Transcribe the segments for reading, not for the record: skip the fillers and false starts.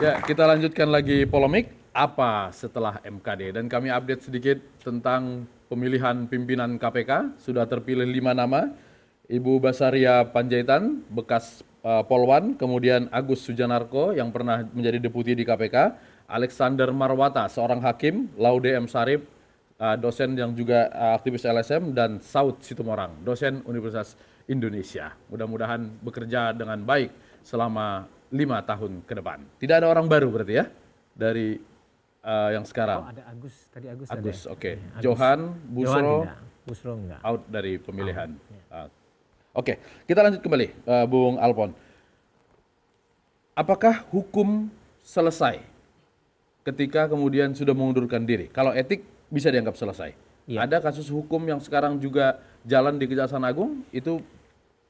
Ya, kita lanjutkan lagi polemik apa setelah MKD dan kami update sedikit tentang pemilihan pimpinan KPK. Sudah terpilih 5 nama. Ibu Basaria Panjaitan, bekas Polwan, kemudian Agus Sujanarko yang pernah menjadi deputi di KPK, Alexander Marwata, seorang hakim, Laude M. Sarip, dosen yang juga aktivis LSM, dan Saud Situmorang, dosen Universitas Indonesia. Mudah-mudahan bekerja dengan baik selama 5 tahun ke depan. Tidak ada orang baru berarti ya dari yang sekarang. Oh, ada Agus, tadi Agus. Agus, ada. oke. Ya, Johan, Busro, Busro enggak. out dari pemilihan. Oke, kita lanjut kembali, Bung Alpon. Apakah hukum selesai ketika kemudian sudah mengundurkan diri? Kalau etik bisa dianggap selesai. Iya. Ada kasus hukum yang sekarang juga jalan di Kejaksaan Agung, itu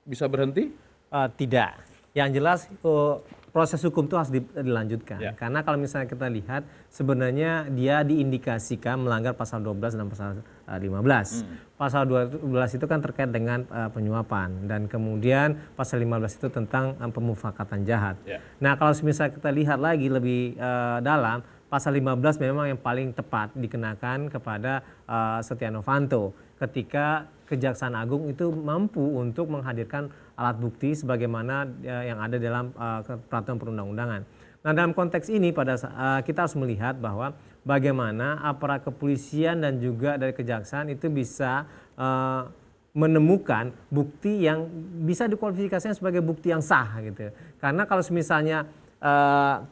bisa berhenti? Tidak. Yang jelas proses hukum itu harus dilanjutkan. Ya. Karena kalau misalnya kita lihat sebenarnya dia diindikasikan melanggar pasal 12 dan pasal 15. Pasal 12 itu kan terkait dengan penyuapan dan kemudian pasal 15 itu tentang pemufakatan jahat. Ya. Nah, kalau misalnya kita lihat lagi lebih dalam, pasal 15 memang yang paling tepat dikenakan kepada Setia Novanto ketika Kejaksaan Agung itu mampu untuk menghadirkan alat bukti sebagaimana yang ada dalam peraturan perundang-undangan. Nah, dalam konteks ini kita harus melihat bahwa bagaimana aparat kepolisian dan juga dari kejaksaan itu bisa menemukan bukti yang bisa dikualifikasikan sebagai bukti yang sah gitu. Karena kalau misalnya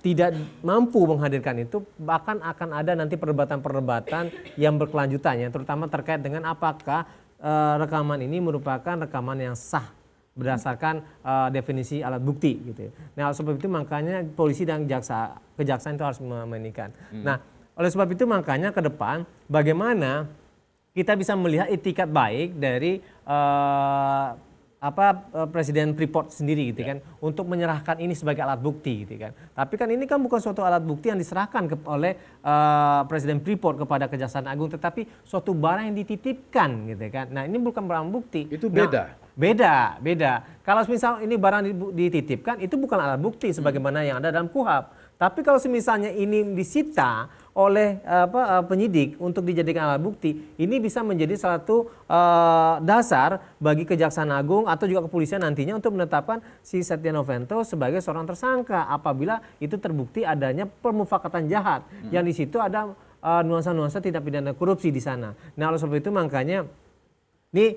tidak mampu menghadirkan itu, bahkan akan ada nanti perdebatan-perdebatan yang berkelanjutan, yang terutama terkait dengan apakah rekaman ini merupakan rekaman yang sah berdasarkan definisi alat bukti gitu. Nah, oleh sebab itu makanya polisi dan kejaksaan itu harus memainkan. Nah, oleh sebab itu makanya ke depan bagaimana kita bisa melihat itikat baik dari Presiden Freeport sendiri gitu kan, untuk menyerahkan ini sebagai alat bukti gitu kan. Tapi kan ini kan bukan suatu alat bukti yang diserahkan oleh Presiden Freeport kepada Kejaksaan Agung, tetapi suatu barang yang dititipkan gitu kan. Nah, ini bukan barang bukti. Itu beda. Beda. Kalau misal ini barang dititipkan, itu bukan alat bukti sebagaimana yang ada dalam KUHP. Tapi kalau misalnya ini disita oleh penyidik untuk dijadikan alat bukti, ini bisa menjadi satu dasar bagi Kejaksaan Agung atau juga kepolisian nantinya untuk menetapkan si Setia Novanto sebagai seorang tersangka apabila itu terbukti adanya permufakatan jahat, yang di situ ada nuansa-nuansa tindak pidana korupsi di sana. Nah, oleh sebab itu makanya ini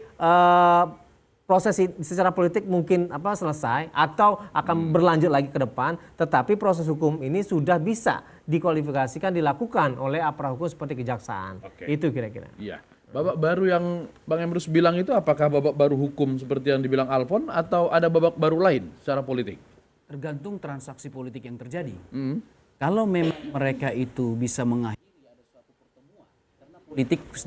proses secara politik mungkin selesai atau akan berlanjut lagi ke depan, tetapi proses hukum ini sudah bisa dikualifikasikan dilakukan oleh aparat hukum seperti kejaksaan. Oke. Itu kira-kira. Iya. Babak baru yang Bang Emrus bilang itu apakah babak baru hukum seperti yang dibilang Alpon atau ada babak baru lain secara politik? Tergantung transaksi politik yang terjadi. Kalau memang mereka itu bisa mengakhiri ada suatu pertemuan, karena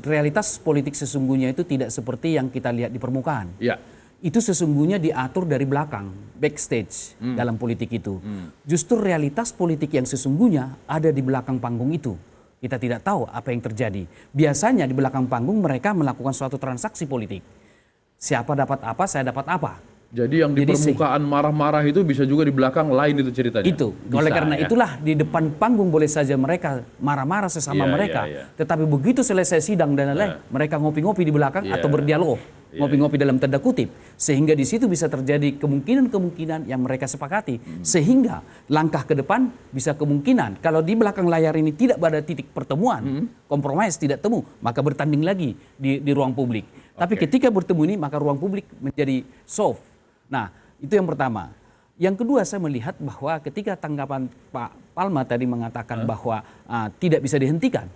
realitas politik sesungguhnya itu tidak seperti yang kita lihat di permukaan. Iya. Itu sesungguhnya diatur dari belakang, backstage dalam politik itu. Justru realitas politik yang sesungguhnya ada di belakang panggung itu. Kita tidak tahu apa yang terjadi. Biasanya di belakang panggung mereka melakukan suatu transaksi politik. Siapa dapat apa, saya dapat apa. Jadi yang di permukaan marah-marah itu bisa juga di belakang lain itu ceritanya. Itu. Bisa, oleh karena ya? itulah di depan panggung boleh saja mereka marah-marah sesama mereka. Tetapi begitu selesai sidang dan lain-lain, mereka ngopi-ngopi di belakang atau berdialog. Ngopi-ngopi dalam tanda kutip. Sehingga di situ bisa terjadi kemungkinan-kemungkinan yang mereka sepakati. Sehingga langkah ke depan bisa kemungkinan. Kalau di belakang layar ini tidak ada titik pertemuan, kompromis tidak temu, maka bertanding lagi di ruang publik. Tapi ketika bertemu ini, maka ruang publik menjadi soft. Nah, itu yang pertama. Yang kedua, saya melihat bahwa ketika tanggapan Pak Palma tadi mengatakan bahwa tidak bisa dihentikan,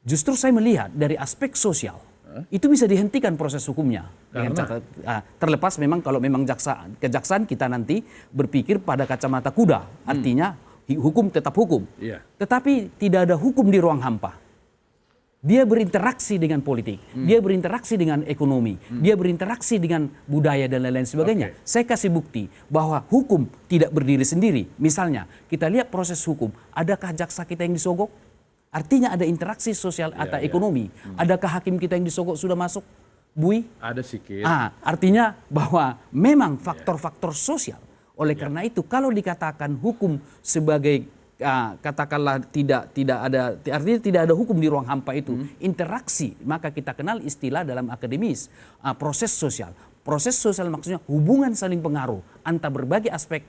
justru saya melihat dari aspek sosial, itu bisa dihentikan proses hukumnya. Terlepas memang kalau memang kejaksaan kita nanti berpikir pada kacamata kuda, artinya hukum tetap hukum. Tetapi tidak ada hukum di ruang hampa. Dia berinteraksi dengan politik, dia berinteraksi dengan ekonomi, dia berinteraksi dengan budaya dan lain-lain sebagainya. Saya kasih bukti bahwa hukum tidak berdiri sendiri. Misalnya, kita lihat proses hukum, adakah jaksa kita yang disogok? Artinya ada interaksi sosial atau ekonomi. Adakah hakim kita yang disogok sudah masuk? Bui? Ada sikit. Artinya bahwa memang faktor-faktor sosial. Oleh karena itu, kalau dikatakan hukum sebagai katakanlah tidak ada, artinya tidak ada hukum di ruang hampa itu, interaksi, maka kita kenal istilah dalam akademis proses sosial. Proses sosial maksudnya hubungan saling pengaruh antara berbagai aspek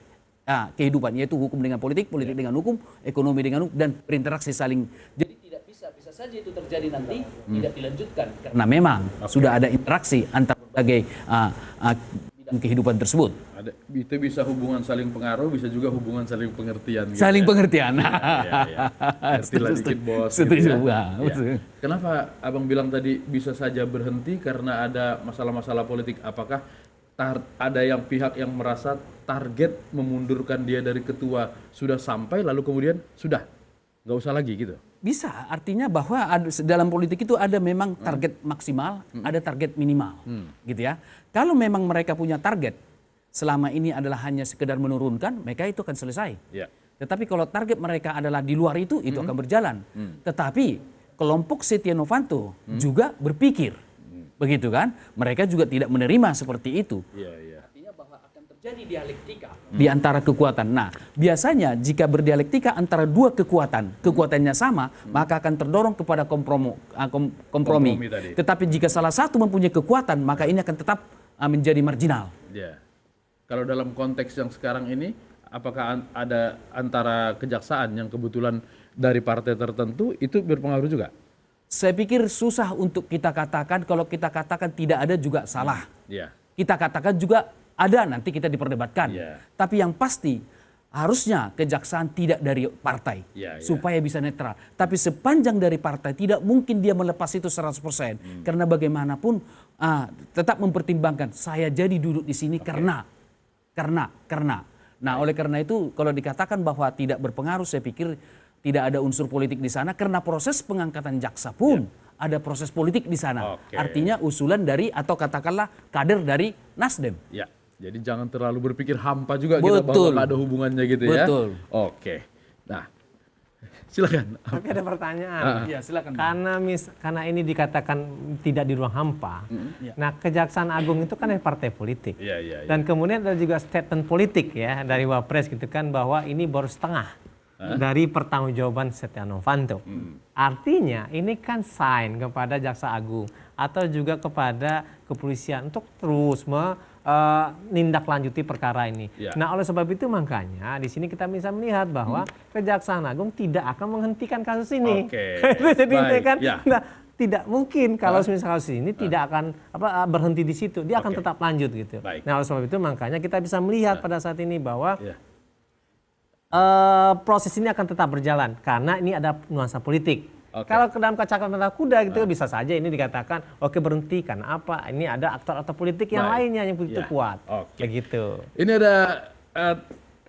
kehidupan, yaitu hukum dengan politik, politik dengan hukum, ekonomi dengan hukum, dan berinteraksi saling. Jadi tidak bisa saja itu terjadi nanti tidak dilanjutkan karena memang sudah ada interaksi antara berbagai bidang kehidupan tersebut. Itu bisa hubungan saling pengaruh, bisa juga hubungan saling pengertian. Gitu Saling pengertian. Ngertilah dikit bos. Setuju. Gitu ya. Kenapa abang bilang tadi bisa saja berhenti karena ada masalah-masalah politik? Apakah ada yang pihak yang merasa target memundurkan dia dari ketua sudah sampai, lalu kemudian sudah nggak usah lagi gitu? Bisa, artinya bahwa dalam politik itu ada memang target maksimal, ada target minimal, gitu ya. Kalau memang mereka punya target, selama ini adalah hanya sekedar menurunkan, mereka itu akan selesai. Yeah. Tetapi kalau target mereka adalah di luar itu akan berjalan. Tetapi kelompok Setia Novanto juga berpikir, begitu kan? Mereka juga tidak menerima seperti itu. Artinya bahwa akan terjadi dialektika di antara kekuatan. Nah, biasanya jika berdialektika antara dua kekuatannya sama, maka akan terdorong kepada kompromi. Tetapi jika salah satu mempunyai kekuatan, maka ini akan tetap menjadi marginal. Yeah. Kalau dalam konteks yang sekarang ini, apakah ada antara kejaksaan yang kebetulan dari partai tertentu itu berpengaruh juga? Saya pikir susah untuk kita katakan, kalau kita katakan tidak ada juga salah. Yeah. Kita katakan juga ada, nanti kita diperdebatkan. Yeah. Tapi yang pasti harusnya kejaksaan tidak dari partai supaya bisa netral. Tapi sepanjang dari partai tidak mungkin dia melepas itu 100%. Karena bagaimanapun tetap mempertimbangkan saya jadi duduk di sini karena. Nah, oleh karena itu kalau dikatakan bahwa tidak berpengaruh, saya pikir tidak ada unsur politik di sana karena proses pengangkatan jaksa pun ada proses politik di sana. Artinya usulan dari atau katakanlah kader dari Nasdem. Ya, jadi jangan terlalu berpikir hampa juga kita bahwa nggak ada hubungannya gitu ya. Betul. Oke. Nah, silakan. Tapi ada pertanyaan. Ya, silakan. Karena ini dikatakan tidak di ruang hampa. Nah, Kejaksaan Agung itu kan partai politik. Dan kemudian ada juga statement politik ya dari Wapres gitu kan bahwa ini baru setengah dari pertanggungjawaban Setia Novanto. Artinya ini kan sign kepada Jaksa Agung atau juga kepada kepolisian untuk terus menindaklanjuti perkara ini. Nah, oleh sebab itu makanya di sini kita bisa melihat bahwa Kejaksaan Agung tidak akan menghentikan kasus ini. Jadi kan tidak mungkin kalau misalnya kasus ini tidak akan berhenti di situ, dia akan tetap lanjut gitu. Nah, oleh sebab itu makanya kita bisa melihat pada saat ini bahwa proses ini akan tetap berjalan karena ini ada nuansa politik. Kalau ke dalam kacamata kuda gitu bisa saja ini dikatakan berhenti karena apa? Ini ada aktor-aktor politik yang lainnya yang begitu kuat. Begitu. Ini ada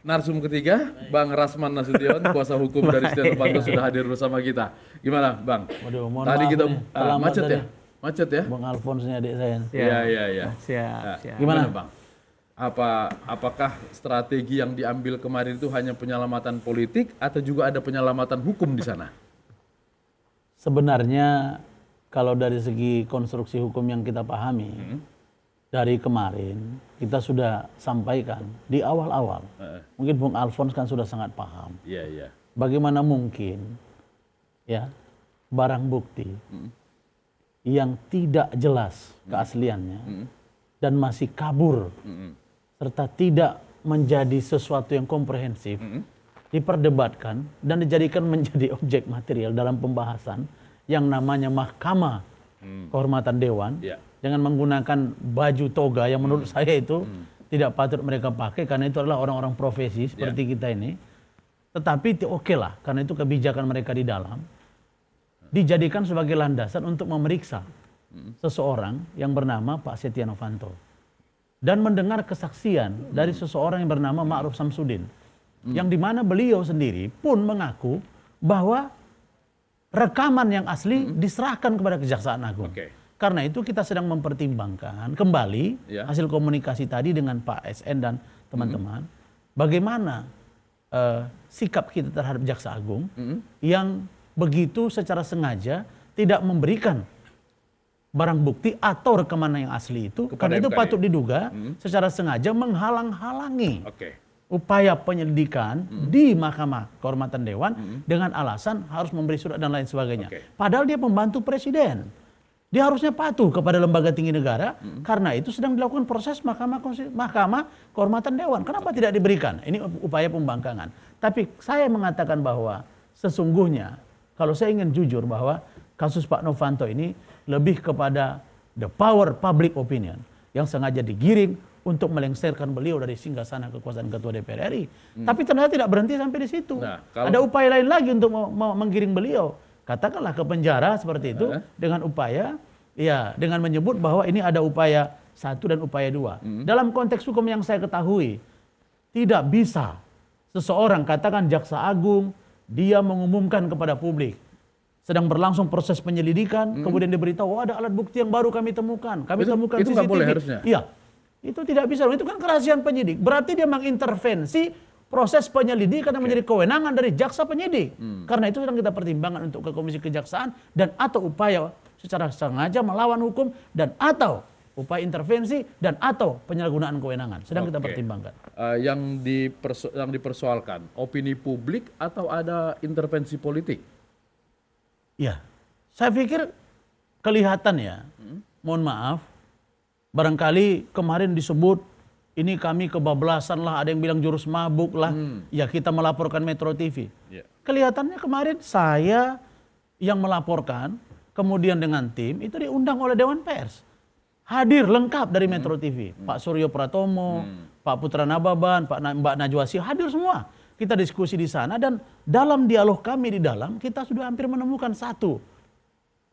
narsum ketiga, Bang Rasman Nasution, kuasa hukum dari Setia Novanto sudah hadir bersama kita. Gimana, Bang? Tadi kita macet ya? Macet ya? Bang Alphonse-nya adik saya. Iya. Siap. Gimana, Bang? Apakah strategi yang diambil kemarin itu hanya penyelamatan politik atau juga ada penyelamatan hukum di sana? Sebenarnya kalau dari segi konstruksi hukum yang kita pahami, dari kemarin kita sudah sampaikan di awal-awal. Mungkin Bung Alphonse kan sudah sangat paham. Bagaimana mungkin ya barang bukti yang tidak jelas keasliannya dan masih kabur serta tidak menjadi sesuatu yang komprehensif diperdebatkan dan dijadikan menjadi objek material dalam pembahasan yang namanya Mahkamah Kehormatan Dewan dengan menggunakan baju toga yang menurut saya itu tidak patut mereka pakai karena itu adalah orang-orang profesi seperti kita ini. Tetapi oke lah karena itu kebijakan mereka di dalam dijadikan sebagai landasan untuk memeriksa seseorang yang bernama Pak Setia Novanto dan mendengar kesaksian dari seseorang yang bernama Ma'ruf Samsudin yang dimana beliau sendiri pun mengaku bahwa rekaman yang asli diserahkan kepada Kejaksaan Agung. Karena itu kita sedang mempertimbangkan kembali hasil komunikasi tadi dengan Pak SN dan teman-teman bagaimana sikap kita terhadap Jaksa Agung yang begitu secara sengaja tidak memberikan barang bukti atau rekaman yang asli itu kepada karena itu patut diduga secara sengaja menghalang-halangi upaya penyelidikan di Mahkamah Kehormatan Dewan dengan alasan harus memberi surat dan lain sebagainya. Padahal dia pembantu presiden. Dia harusnya patuh kepada lembaga tinggi negara karena itu sedang dilakukan proses Mahkamah Kehormatan Dewan. Kenapa tidak diberikan? Ini upaya pembangkangan. Tapi saya mengatakan bahwa sesungguhnya kalau saya ingin jujur bahwa kasus Pak Novanto ini lebih kepada the power public opinion yang sengaja digiring untuk melengsarkan beliau dari singgasana kekuasaan Ketua DPR RI. Tapi ternyata tidak berhenti sampai di situ. Nah, ada upaya lain lagi untuk menggiring beliau. Katakanlah ke penjara seperti itu dengan upaya, ya dengan menyebut bahwa ini ada upaya 1 dan upaya 2. Dalam konteks hukum yang saya ketahui, tidak bisa seseorang, katakan jaksa agung, dia mengumumkan kepada publik, sedang berlangsung proses penyelidikan, kemudian diberitahu, oh ada alat bukti yang baru kami temukan. Kami temukan itu CCTV. nggak boleh harusnya? Iya. Itu tidak bisa, itu kan kerahasiaan penyidik. Berarti dia mengintervensi proses penyelidikan yang menjadi kewenangan dari jaksa penyidik. Karena itu sedang kita pertimbangkan untuk ke Komisi Kejaksaan dan atau upaya secara sengaja melawan hukum dan atau upaya intervensi dan atau penyalahgunaan kewenangan. Sedang kita pertimbangkan. Yang dipersoalkan opini publik atau ada intervensi politik? Ya, saya pikir kelihatan ya. Mohon maaf. Barangkali kemarin disebut ini kami kebablasan lah, ada yang bilang jurus mabuk lah. Ya kita melaporkan Metro TV. Kelihatannya kemarin saya yang melaporkan, kemudian dengan tim itu diundang oleh Dewan Pers. Hadir lengkap dari Metro TV. Pak Suryo Pratomo, Pak Putra Nababan, Mbak Najwa Shihab, hadir semua. Kita diskusi di sana dan dalam dialog kami di dalam kita sudah hampir menemukan satu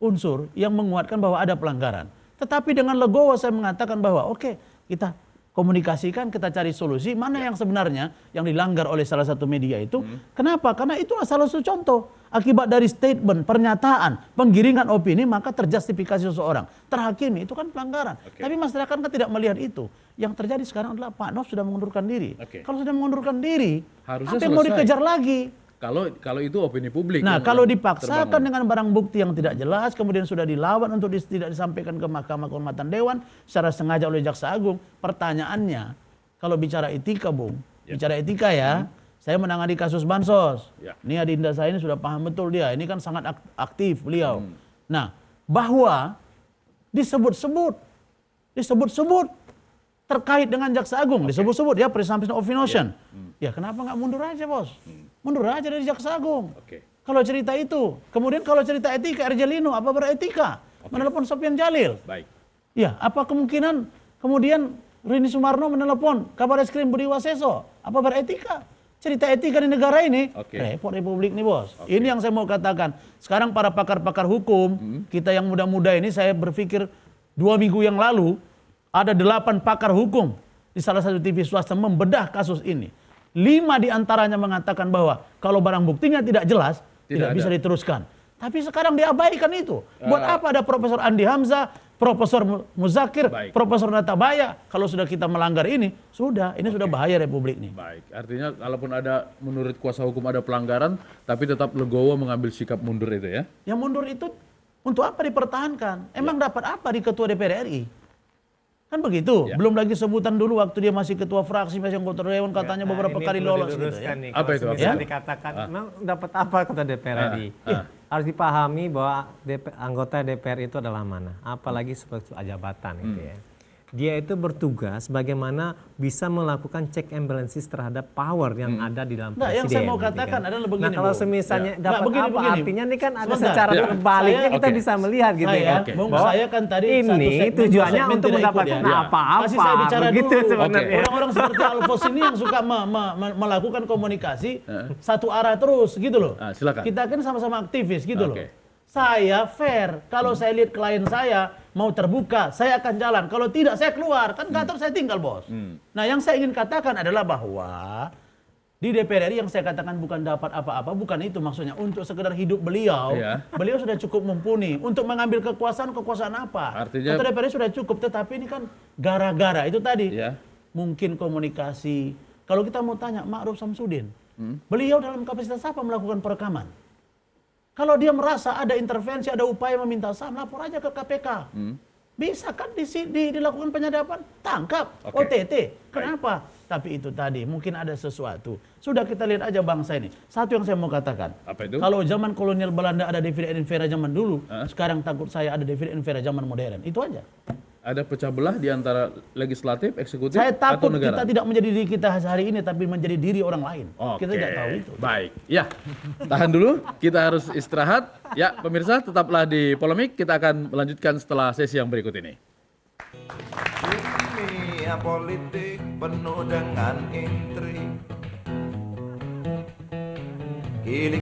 unsur yang menguatkan bahwa ada pelanggaran. Tetapi dengan legowo saya mengatakan bahwa oke, kita komunikasikan, kita cari solusi mana yang sebenarnya yang dilanggar oleh salah satu media itu. Kenapa? Karena itulah salah satu contoh. Akibat dari statement, pernyataan, penggiringan opini, maka terjustifikasi seseorang. Terhakimi, itu kan pelanggaran. Tapi masyarakat kan tidak melihat itu. Yang terjadi sekarang adalah Pak Nov sudah mengundurkan diri. Kalau sudah mengundurkan diri, harusnya apa yang mau dikejar lagi? Kalau itu opini publik. Nah, kalau dipaksakan dengan barang bukti yang tidak jelas, kemudian sudah dilawan untuk tidak disampaikan ke Mahkamah Kehormatan Dewan secara sengaja oleh Jaksa Agung, pertanyaannya, kalau bicara etika, Bung, bicara etika ya, saya menangani kasus bansos. Ini adinda saya ini sudah paham betul dia, ini kan sangat aktif beliau. Nah, bahwa disebut-sebut terkait dengan Jaksa Agung, disebut-sebut ya presumption of innocence. Ya kenapa nggak mundur aja, Bos? Mundur aja dari Jaksa Agung. Kalau cerita itu, kemudian kalau cerita etika, Erjelino apa beretika? Menelepon Sofyan Jalil. Ya, apa kemungkinan kemudian Rini Sumarno menelepon Kabar Eskrim Budi Waseso? Apa beretika? Cerita etika di negara ini, repot Republik nih, Bos. Ini yang saya mau katakan. Sekarang para pakar-pakar hukum, kita yang muda-muda ini, saya berpikir 2 minggu yang lalu, ada 8 pakar hukum di salah satu TV swasta membedah kasus ini. 5 diantaranya mengatakan bahwa kalau barang buktinya tidak jelas, tidak bisa diteruskan. Tapi sekarang diabaikan itu. Buat apa ada Profesor Andi Hamzah, Profesor Muzakir, Profesor Natabaya? Kalau sudah kita melanggar ini, sudah bahaya Republik ini. Baik, artinya kalaupun ada menurut kuasa hukum ada pelanggaran, tapi tetap legowo mengambil sikap mundur itu ya? Yang mundur itu untuk apa dipertahankan? Emang dapat apa di Ketua DPR RI? Kan begitu. Belum lagi sebutan dulu waktu dia masih ketua fraksi, masih anggota dewan, katanya beberapa kali lolos gitu ya. Apa itu? Bisa dikatakan, memang dapat apa ketua DPR RI? Harus dipahami bahwa anggota DPR itu adalah mana? Apalagi sebagai jabatan gitu ya. Dia itu bertugas bagaimana bisa melakukan check and balances terhadap power yang ada di dalam presiden. Yang saya mau katakan adalah begini. Nah kalau semisalnya dapat apa? Artinya ini kan ada secara terbaliknya kita bisa melihat gitu ya. Bahwa saya kan tadi ini tujuannya untuk mendapatkan apa-apa. Masih saya bicara begitu dulu. Sebenarnya. Orang-orang seperti Alfons ini yang suka melakukan komunikasi satu arah terus gitu loh. Silakan. Kita kan sama-sama aktivis gitu loh. Saya fair, kalau saya lihat klien saya mau terbuka, saya akan jalan. Kalau tidak, saya keluar. Kan kantor saya tinggal, Bos. Nah, yang saya ingin katakan adalah bahwa di DPR RI yang saya katakan bukan dapat apa-apa, bukan itu maksudnya. Untuk sekedar hidup beliau, beliau sudah cukup mumpuni. Untuk mengambil kekuasaan apa? Artinya, DPR RI sudah cukup, tetapi ini kan gara-gara itu tadi. Mungkin komunikasi. Kalau kita mau tanya, Ma'ruf Samsudin, beliau dalam kapasitas apa melakukan perekaman? Kalau dia merasa ada intervensi, ada upaya meminta saham, lapor aja ke KPK. Bisa kan dilakukan penyadapan? Tangkap, OTT. Kenapa? Tapi itu tadi, mungkin ada sesuatu. Sudah kita lihat aja bangsa ini. Satu yang saya mau katakan. Apa itu? Kalau zaman kolonial Belanda ada divide and impera zaman dulu, sekarang takut saya ada divide and impera zaman modern. Itu aja. Ada pecah belah di antara legislatif, eksekutif, Saya takut atau negara? kita tidak menjadi diri kita hari ini, tapi menjadi diri orang lain. Oke, Kita tidak tahu itu. baik. Ya, tahan dulu. Kita harus istirahat. Ya, pemirsa tetaplah di Polemik. Kita akan melanjutkan setelah sesi yang berikut ini. Dunia politik penuh dengan intrik.